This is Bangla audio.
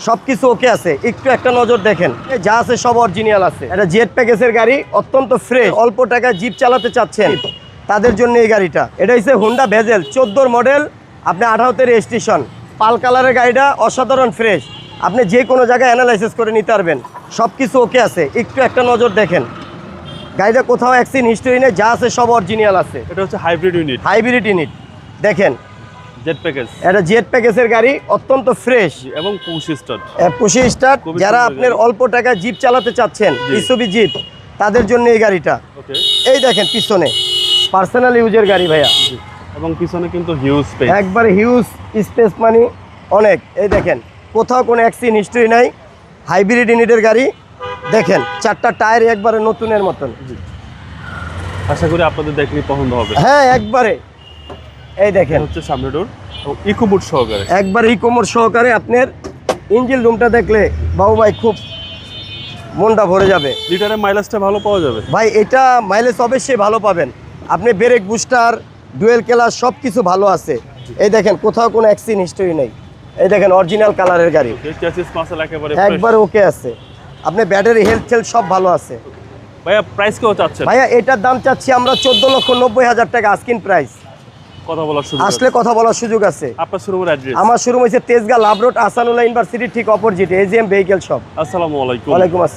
সবকিছু ওকে আছে, একটু একটা নজর দেখেন, যা আছে সব অরিজিনাল আছে। এটা জেড প্যাকেজের গাড়ি, অত্যন্ত ফ্রেশ। অল্প টাকা জিপ চালাতে চাচ্ছেন তাদের জন্য এই গাড়িটা। এটা হচ্ছে হোন্ডা ভেজেল 14 মডেল, আপনি 18তে রেজিস্ট্রেশন। পাল কালারের গাড়িটা অসাধারণ ফ্রেশ, আপনি যে কোনো জায়গায় অ্যানালাইসিস করে নিতে পারবেন। সব কিছু ওকে আছে, একটু একটা নজর দেখেন। গাড়িটা কোথাও অ্যাক্সিডেন্ট হিস্টরি নেই, যা আছে সব অরিজিনাল আছে। এটা হচ্ছে হাইব্রিড ইউনিট। হাইব্রিড ইউনিট দেখেন, জেড প্যাকেজ। এটা জেড প্যাকেজের গাড়ি, অত্যন্ত ফ্রেশ এবং পুশ স্টার্ট। পুশি স্টার্ট। খুবই যারা সুন্দর আপনার গাড়ি। অল্প টাকায় জিপ চালাতে চাচ্ছেন, জি। ইসুবি জিপ, তাদের জন্য এই গাড়িটা। ওকে। এই দেখেন পিছনে পার্সোনাল ইউজের গাড়ি ভাইয়া, এবং পিছনে কিন্তু হিউজ স্পেস। একবারে হিউজ স্পেস, মানে অনেক। এই দেখেন কোথাও কোনো অ্যাক্সিডেন্ট হিস্টরি নাই, হাইব্রিড ইউনিটের গাড়ি। দেখেন চারটা টায়ার একবারে নতুনের মতন। আশা করি আপনাদের দেখলে পছন্দ হবে। হ্যাঁ একবারে। এই দেখেন হচ্ছে সামনে ডোর এবং ইকোবুট সহকারে। একবারে ইকোমোড সহকারে। আপনার ইঞ্জিন রুমটা দেখলে বাবু ভাই খুব মনটা ভরে যাবে। লিটারের মাইলেজটা ভালো পাওয়া যাবে ভাই এটা মাইলেজ অবশ্যই ভালো পাবেন। আপনি ব্রেক বুস্টার, ডুয়েল ক্লাস সব কিছু ভালো আছে। এই দেখেন কোথাও কোনো অ্যাক্সিডেন্ট হিস্টরি নেই। এই দেখেন অরিজিনাল কালারের গাড়ি, চ্যাসিস মাসেল একেবারে একবারে ওকে আছে। আপনি ব্যাটারি হেলথ সব ভালো আছে। ভাইয়া প্রাইস কেউ চাচ্ছেন? ভাইয়া এটার দাম চাচ্ছি আমরা 14,90,000 টাকা আস্কিন প্রাইস। কথা বলার সুযোগ আসলে কথা বলার সুযোগ আছে। আপনার শোরুমের অ্যাড্রেস? আমার শোরুম হয়েছে Tejgaon love road, Ahsanullah university ঠিক অপোজিটে, এজিএম ভেহিকেল শপ। আসসালামু আলাইকুম। ওয়ালাইকুম আসসালাম।